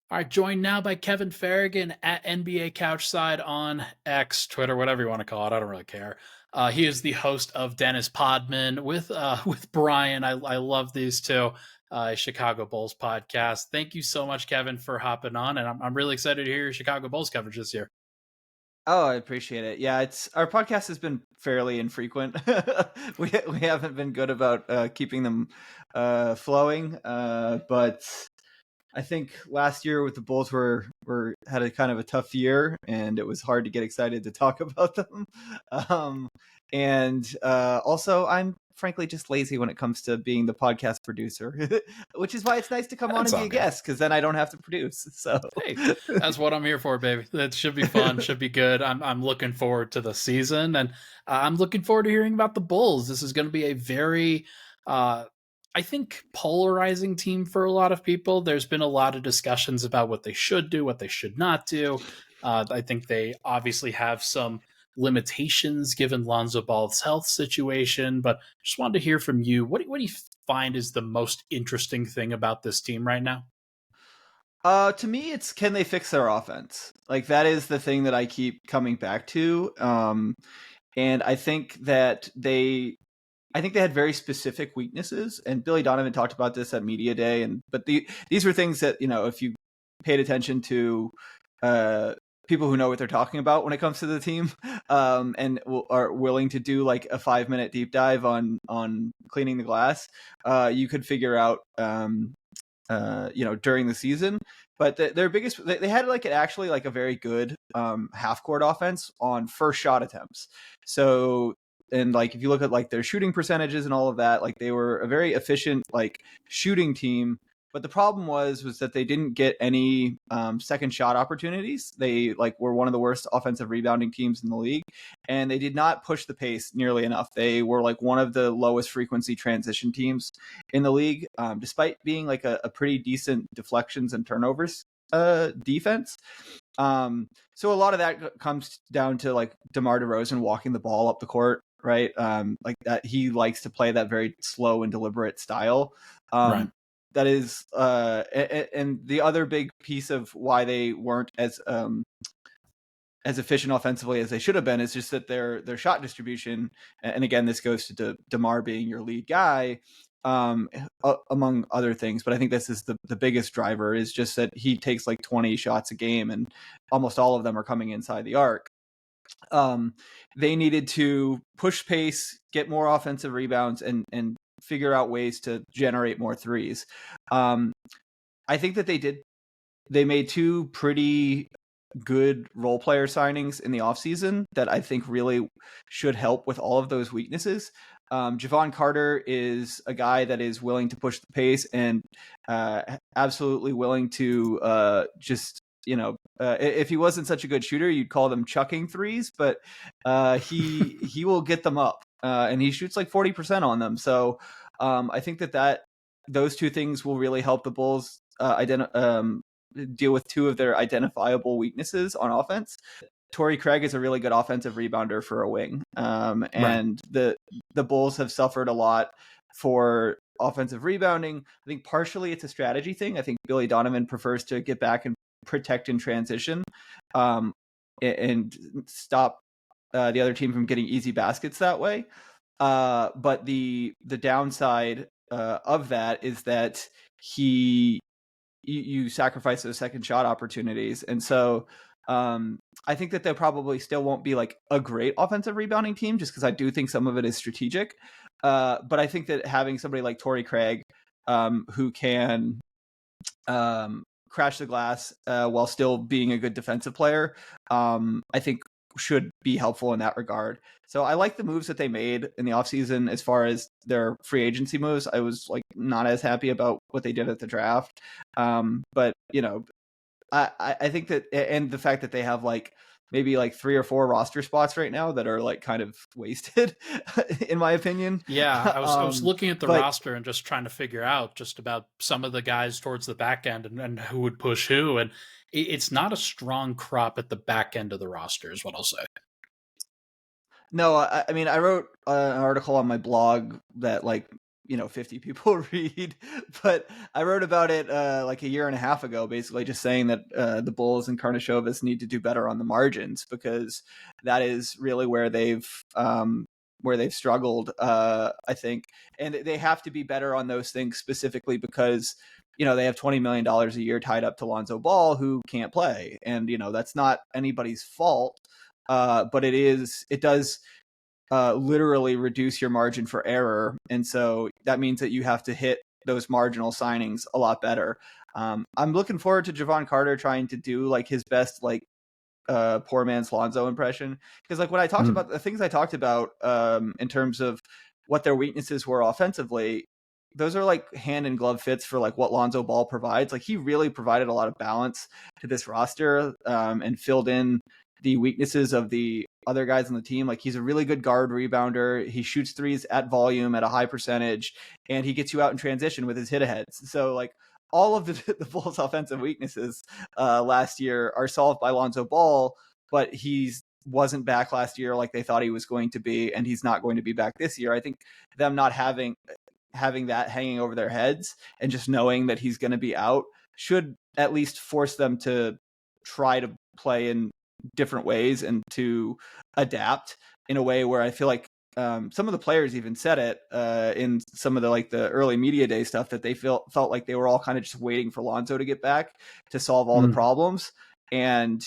All right, joined now by Kevin Ferrigan at NBA Couchside on X, Twitter, whatever you want to call it. I don't really care. He is the host of Dennis Podman with Brian. I love these two. Chicago Bulls podcast. Thank you so much, Kevin, for hopping on, and I'm really excited to hear your Chicago Bulls coverage this year. Oh, I appreciate it. Yeah, it's our podcast has been fairly infrequent. We haven't been good about keeping them flowing, but I think last year with the Bulls were had a kind of a tough year, and it was hard to get excited to talk about them. Also, I'm frankly just lazy when it comes to being the podcast producer, which is why it's nice to come on That's and be all a good. guest because then I don't have to produce. So Hey, that's what I'm here for, baby. That should be fun. Should be good. I'm looking forward to the season, and I'm looking forward to hearing about the Bulls. This is going to be a very, I think, polarizing team for a lot of people. There's been a lot of discussions about what they should do, what they should not do. I think they obviously have some limitations given Lonzo Ball's health situation, but just wanted to hear from you. What do you find is the most interesting thing about this team right now? To me, it's can they fix their offense? Like that is the thing that I keep coming back to. And I think they had very specific weaknesses. And Billy Donovan talked about this at media day. These were things that if you paid attention to people who know what they're talking about when it comes to the team, and are willing to do like a 5-minute deep dive on cleaning the glass, you could figure out during the season. But their biggest, they had like actually like a very good half court offense on first shot attempts. So, and like if you look at like their shooting percentages and all of that, like they were a very efficient like shooting team. But the problem was that they didn't get any second shot opportunities. They like were one of the worst offensive rebounding teams in the league, and they did not push the pace nearly enough. They were like one of the lowest frequency transition teams in the league, despite being like a pretty decent deflections and turnovers defense. So a lot of that comes down to like DeMar DeRozan walking the ball up the court, right? Like that he likes to play that very slow and deliberate style. Right. That is, and the other big piece of why they weren't as efficient offensively as they should have been is just that their shot distribution, and again, this goes to DeMar being your lead guy, among other things. But I think this is the biggest driver is just that he takes like 20 shots a game, and almost all of them are coming inside the arc. They needed to push pace, get more offensive rebounds, and figure out ways to generate more threes. I think that they made two pretty good role player signings in the offseason that I think really should help with all of those weaknesses. Jevon Carter is a guy that is willing to push the pace and absolutely willing to just if he wasn't such a good shooter, you'd call them chucking threes, but he will get them up, and he shoots like 40% on them. So I think that those two things will really help the Bulls deal with two of their identifiable weaknesses on offense. Torrey Craig is a really good offensive rebounder for a wing, and the Bulls have suffered a lot for offensive rebounding. I think partially it's a strategy thing. I think Billy Donovan prefers to get back and protect in transition, and stop the other team from getting easy baskets that way. But the downside of that is that you sacrifice those second shot opportunities, and so I think that they probably still won't be like a great offensive rebounding team, just because I do think some of it is strategic. But I think that having somebody like Torrey Craig, who can crash the glass while still being a good defensive player, I think should be helpful in that regard. So I like the moves that they made in the offseason. As far as their free agency moves, I was like not as happy about what they did at the draft. But I think that, and the fact that they have like maybe like 3 or 4 roster spots right now that are like kind of wasted, in my opinion. Yeah, I was looking at the but roster and just trying to figure out just about some of the guys towards the back end and who would push who, and it's not a strong crop at the back end of the roster, is what I'll say. No, I mean, I wrote an article on my blog that like 50 people read, but I wrote about it like a year and a half ago, basically just saying that the Bulls and Karnisovas need to do better on the margins, because that is really where they've struggled, I think, and they have to be better on those things, specifically because they have $20 million a year tied up to Lonzo Ball, who can't play, and that's not anybody's fault, but it does literally reduce your margin for error. And so that means that you have to hit those marginal signings a lot better. I'm looking forward to Jevon Carter trying to do like his best, like poor man's Lonzo impression. Because like when I talked about the things I talked about in terms of what their weaknesses were offensively, those are like hand in glove fits for like what Lonzo Ball provides. Like he really provided a lot of balance to this roster and filled in the weaknesses of the other guys on the team. Like he's a really good guard rebounder. He shoots threes at volume at a high percentage, and he gets you out in transition with his hit aheads. So like all of the Bulls' offensive weaknesses last year are solved by Lonzo Ball, but he's wasn't back last year like they thought he was going to be, and he's not going to be back this year. I think them not having that hanging over their heads and just knowing that he's going to be out should at least force them to try to play in different ways and to adapt in a way where I feel like some of the players even said it in some of the early media day stuff, that they felt like they were all kind of just waiting for Lonzo to get back to solve all the problems. And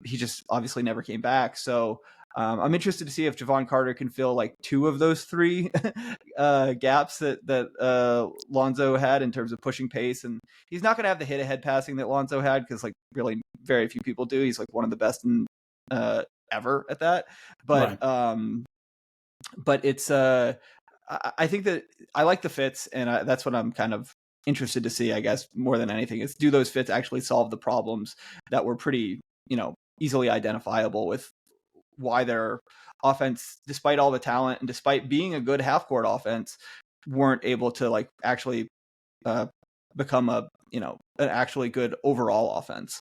he just obviously never came back. So I'm interested to see if Jevon Carter can fill like two of those three gaps that Lonzo had in terms of pushing pace. And he's not going to have the hit ahead passing that Lonzo had, because like really very few people do. He's like one of the best in ever at that. But right. But it's I think that I like the fits, and that's what I'm kind of interested to see, I guess, more than anything, is do those fits actually solve the problems that were pretty, easily identifiable with why their offense, despite all the talent and despite being a good half court offense, weren't able to like actually become an actually good overall offense.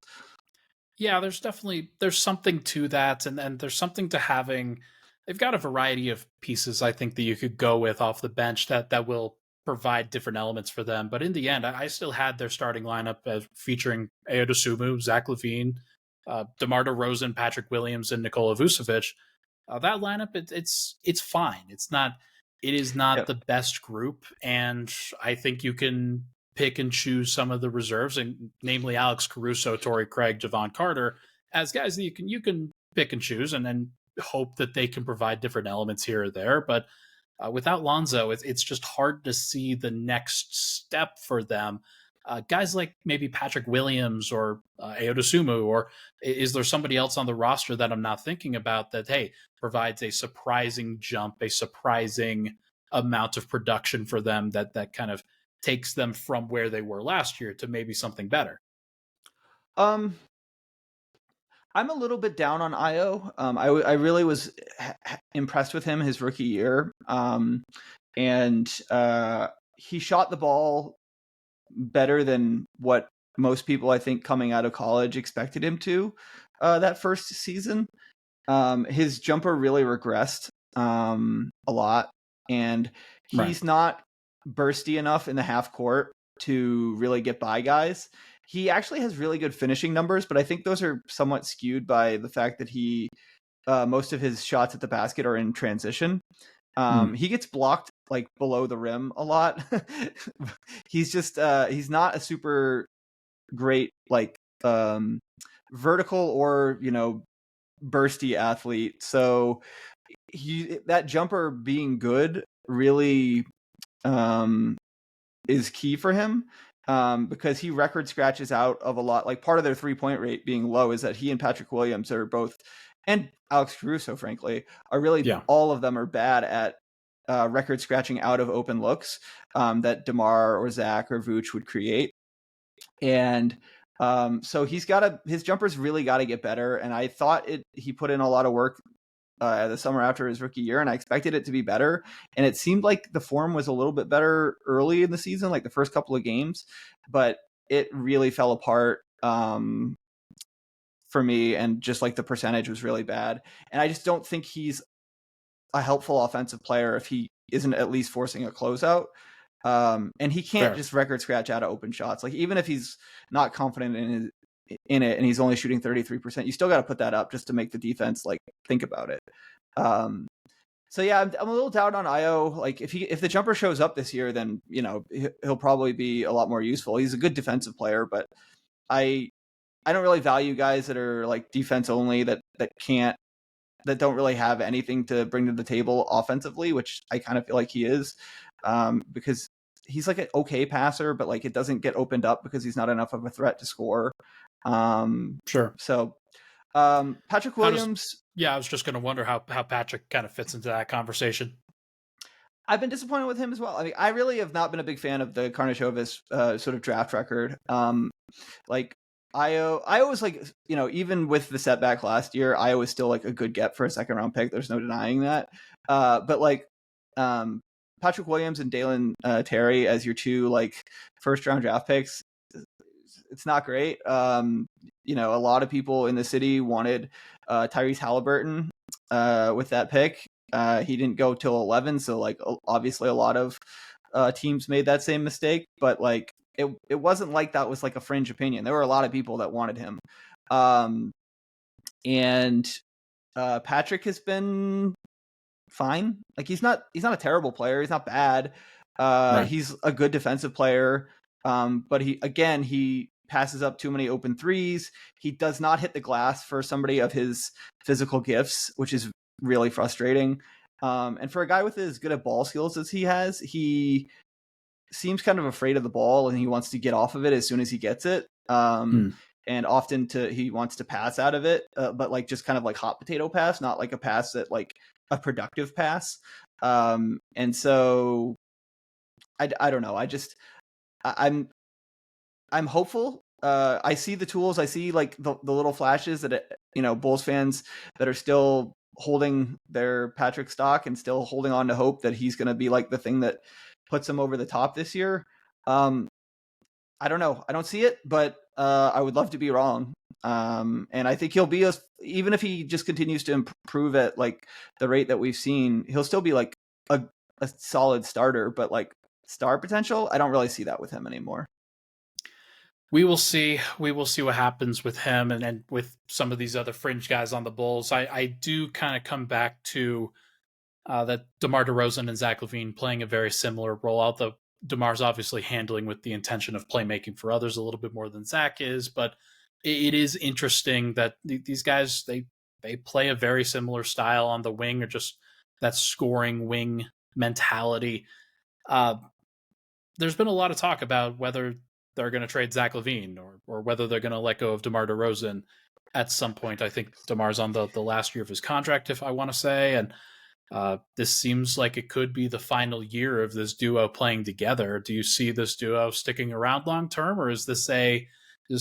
Yeah, there's something to that, and there's something to having. They've got a variety of pieces, I think, that you could go with off the bench that will provide different elements for them. But in the end, I still had their starting lineup as featuring Ayo Dosunmu, Zach LaVine, DeMar DeRozan, Patrick Williams, and Nikola Vucevic. That lineup, it's fine. It is not the best group, and I think you can pick and choose some of the reserves, and namely Alex Caruso, Torrey Craig, Jevon Carter, as guys that you can pick and choose, and then hope that they can provide different elements here or there. But without Lonzo, it's just hard to see the next step for them. Guys like maybe Patrick Williams or Ayo Dosunmu, or is there somebody else on the roster that I'm not thinking about that, hey, provides a surprising jump, a surprising amount of production for them that kind of takes them from where they were last year to maybe something better? I'm a little bit down on Io. I really was impressed with him his rookie year. And he shot the ball better than what most people, I think, coming out of college expected him to that first season. His jumper really regressed a lot, and he's not bursty enough in the half court to really get by guys. He actually has really good finishing numbers, but I think those are somewhat skewed by the fact that he most of his shots at the basket are in transition. He gets blocked like below the rim a lot. He's just he's not a super great like vertical or bursty athlete. So that jumper being good really is key for him, because he record scratches out of a lot. Like part of their 3-point rate being low is that he and Patrick Williams are both, and Alex Caruso, frankly, are really all of them are bad at record scratching out of open looks that DeMar or Zach or Vooch would create. And so his jumpers really got to get better. And I thought he put in a lot of work the summer after his rookie year, and I expected it to be better. And it seemed like the form was a little bit better early in the season, like the first couple of games, but it really fell apart for me. And just like the percentage was really bad. And I just don't think he's a helpful offensive player if he isn't at least forcing a closeout. And he can't just record scratch out of open shots. Like even if he's not confident in it and he's only shooting 33%, you still got to put that up just to make the defense like think about it. So yeah, I'm a little down on Io. Like if the jumper shows up this year, then he'll probably be a lot more useful. He's a good defensive player, but I don't really value guys that are like defense only that don't really have anything to bring to the table offensively, which I kind of feel like he is, because he's like an okay passer, but like it doesn't get opened up because he's not enough of a threat to score. Sure. So Patrick Williams. I was just going to wonder how Patrick kind of fits into that conversation. I've been disappointed with him as well. I mean, I really have not been a big fan of the Karnisovas sort of draft record. Like Io was like, even with the setback last year, Io was still like a good get for a second round pick. There's no denying that. But like Patrick Williams and Dalen Terry as your two like first round draft picks, it's not great. A lot of people in the city wanted Tyrese Halliburton with that pick. He didn't go till 11, so like obviously a lot of teams made that same mistake. But like it wasn't like that was like a fringe opinion. There were a lot of people that wanted him, and Patrick has been fine. Like he's not a terrible player. He's not bad. Right. He's a good defensive player, but he passes up too many open threes. He does not hit the glass for somebody of his physical gifts, which is really frustrating. And for a guy with as good at ball skills as he has, he seems kind of afraid of the ball and he wants to get off of it as soon as he gets it. And often he wants to pass out of it, but like just kind of like hot potato pass, not like a pass that like a productive pass. And so I don't know. I'm hopeful. I see the tools. I see like the little flashes that, Bulls fans that are still holding their Patrick stock and still holding on to hope that he's going to be like the thing that puts him over the top this year. I don't know. I don't see it, but I would love to be wrong. And I think he'll be even if he just continues to improve at like the rate that we've seen, he'll still be like a solid starter, but like star potential, I don't really see that with him anymore. We will see. We will see what happens with him and with some of these other fringe guys on the Bulls. I do kind of come back to that DeMar DeRozan and Zach LaVine playing a very similar role, although DeMar's obviously handling with the intention of playmaking for others a little bit more than Zach is. But it is interesting that these guys, they play a very similar style on the wing, or just that scoring wing mentality. There's been a lot of talk about whether they're going to trade Zach LaVine or whether they're going to let go of DeMar DeRozan at some point. I think DeMar's on the last year of his contract, if I want to say, and this seems like it could be the final year of this duo playing together. Do you see this duo sticking around long term, or is this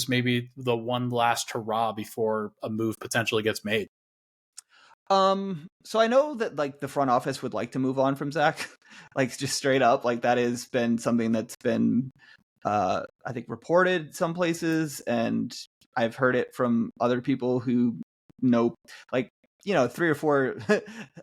maybe the one last hurrah before a move potentially gets made? So I know that like the front office would like to move on from Zach, like just straight up, like that has been something that's been I think reported some places, and I've heard it from other people who know, like, 3 or 4,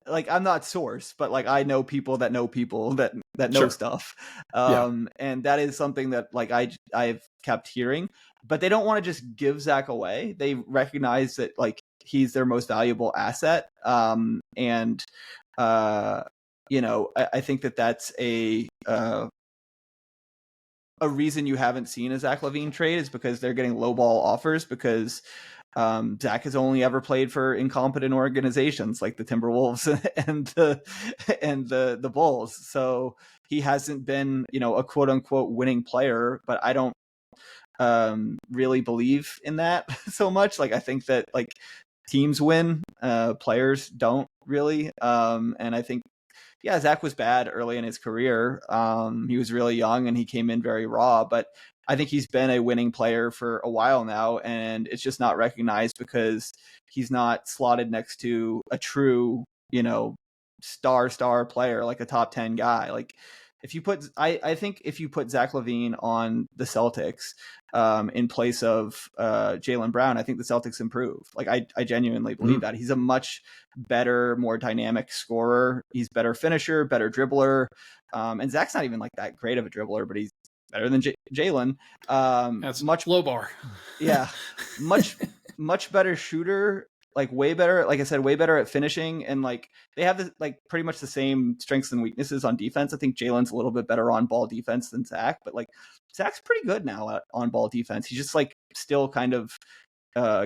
like I'm not source, but like I know people that know people that know Sure. stuff. And that is something that like I've kept hearing, but they don't want to just give Zach away. They recognize that like he's their most valuable asset. And I think that that's a reason you haven't seen a Zach LaVine trade is because they're getting lowball offers, because Zach has only ever played for incompetent organizations like the Timberwolves and the Bulls. So he hasn't been, a quote unquote winning player, but I don't really believe in that so much. Like I think that like teams win, players don't really. And I think, Zach was bad early in his career. He was really young and he came in very raw, but I think he's been a winning player for a while now, and it's just not recognized because he's not slotted next to a true, star player, like a top 10 guy. Like I think if you put Zach LaVine on the Celtics in place of Jaylen Brown, I think the Celtics improve. Like I genuinely believe that he's a much better, more dynamic scorer. He's better finisher, better dribbler, and Zach's not even like that great of a dribbler, but he's better than Jaylen. That's much low bar. Yeah, much better shooter. Like way better, like I said, way better at finishing, and like they have this, like pretty much the same strengths and weaknesses on defense. I think Jalen's a little bit better on ball defense than Zach, but like Zach's pretty good now at on ball defense. He's just like still kind of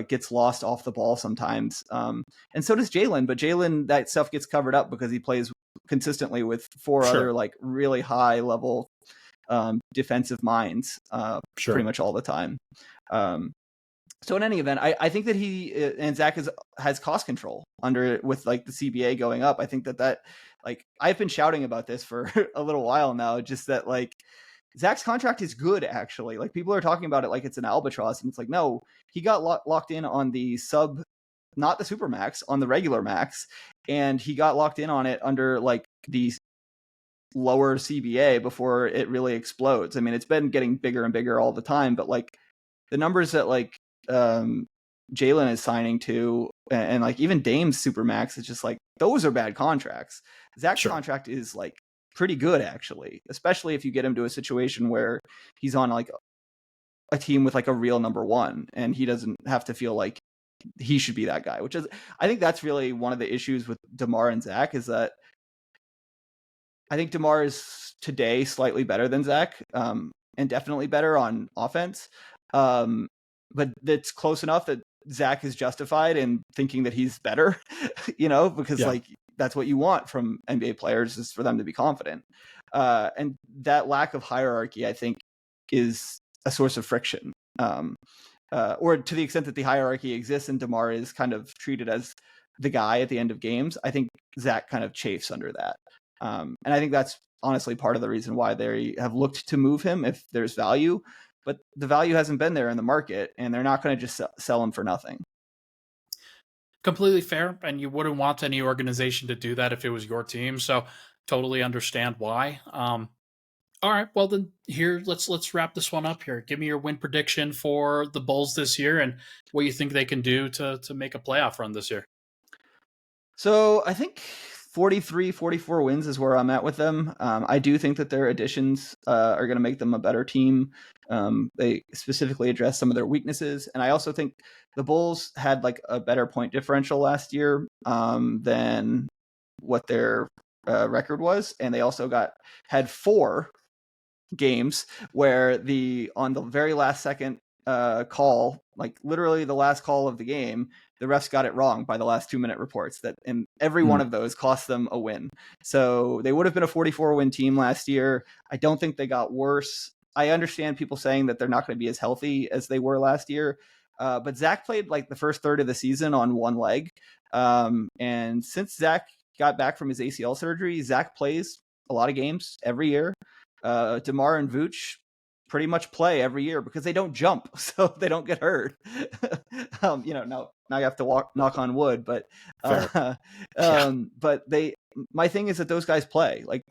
gets lost off the ball sometimes, and so does Jalen. But Jalen, that stuff gets covered up because he plays consistently with four other like really high level defensive minds pretty much all the time. So in any event, I think that he and Zach has cost control with like the CBA going up. I think that like I've been shouting about this for a little while now, just that like Zach's contract is good actually. Like people are talking about it like it's an albatross, and it's like no, he got locked in on the sub, not the super max, on the regular max, and he got locked in on it under like the lower CBA before it really explodes. I mean, it's been getting bigger and bigger all the time, but like the numbers that like Jalen is signing to, and like even Dame's Supermax, it's just like those are bad contracts. Zach's contract is like pretty good actually, especially if you get him to a situation where he's on like a team with like a real number one, and he doesn't have to feel like he should be that guy. Which is, I think that's really one of the issues with DeMar and Zach, is that I think DeMar is today slightly better than Zach, and definitely better on offense. But it's close enough that Zach is justified in thinking that he's better, because like that's what you want from NBA players, is for them to be confident. And that lack of hierarchy, I think, is a source of friction. Or to the extent that the hierarchy exists and DeMar is kind of treated as the guy at the end of games, I think Zach kind of chafes under that. And I think that's honestly part of the reason why they have looked to move him if there's value. But the value hasn't been there in the market, and they're not going to just sell him for nothing. Completely fair, and you wouldn't want any organization to do that if it was your team. So totally understand why. All right, well then here let's wrap this one up here. Give me your win prediction for the Bulls this year, and what you think they can do to make a playoff run this year. So I think 43, 44 wins is where I'm at with them. I do think that their additions are going to make them a better team. They specifically address some of their weaknesses. And I also think the Bulls had like a better point differential last year than what their record was. And they also had 4 games where on the very last second call, like literally the last call of the game, the refs got it wrong by the last 2-minute reports, and every one of those cost them a win. So they would have been a 44-win team last year. I don't think they got worse. I understand people saying that they're not going to be as healthy as they were last year. But Zach played like the first third of the season on one leg. And since Zach got back from his ACL surgery, Zach plays a lot of games every year. DeMar and Vooch pretty much play every year because they don't jump, so they don't get hurt. Now you have to knock on wood, but but my thing is that those guys play. Like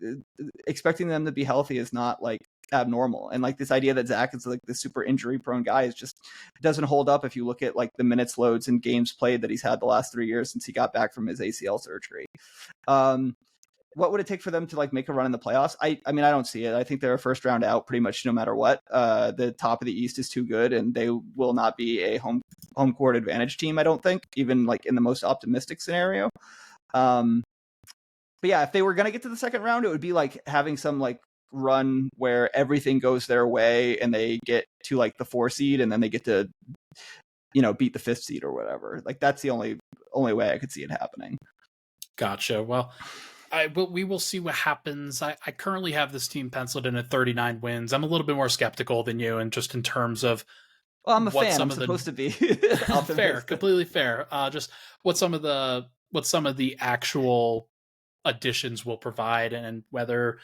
expecting them to be healthy is not like abnormal, and like this idea that Zach is like the super injury prone guy is just doesn't hold up if you look at like the minutes, loads, and games played that he's had the last 3 years since he got back from his ACL surgery. What would it take for them to like make a run in the playoffs? I mean, I don't see it. I think they're a first round out pretty much no matter what. The top of the East is too good, and they will not be a home court advantage team, I don't think, even like in the most optimistic scenario. But yeah, if they were going to get to the second round, it would be like having some like run where everything goes their way and they get to like the 4 seed and then they get to, beat the 5th seed or whatever. Like that's the only way I could see it happening. Gotcha. Well, we will see what happens. I currently have this team penciled in at 39 wins. I'm a little bit more skeptical than you, and just in terms of I'm a fan. I'm supposed to be fair, completely fair. Just what some of the actual additions will provide, and whether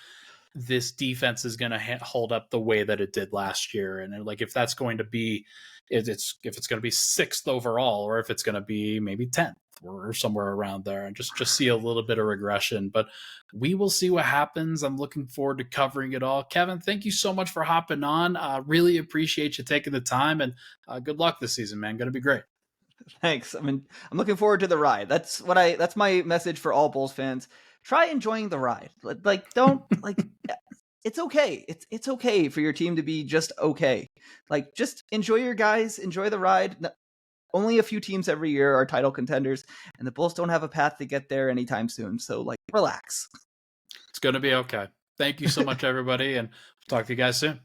this defense is going to hold up the way that it did last year. And like, if that's going to be, if it's going to be 6th overall, or if it's going to be maybe 10th or somewhere around there, and just see a little bit of regression. But we will see what happens. I'm looking forward to covering it all. Kevin, thank you so much for hopping on. Really appreciate you taking the time, and good luck this season, man. Going to be great. Thanks. I mean, I'm looking forward to the ride. That's my message for all Bulls fans. Try enjoying the ride. Like, don't like, it's okay. It's okay for your team to be just okay. Like, just enjoy your guys, enjoy the ride. Only a few teams every year are title contenders, and the Bulls don't have a path to get there anytime soon. So, like, relax. It's going to be okay. Thank you so much, everybody, and talk to you guys soon.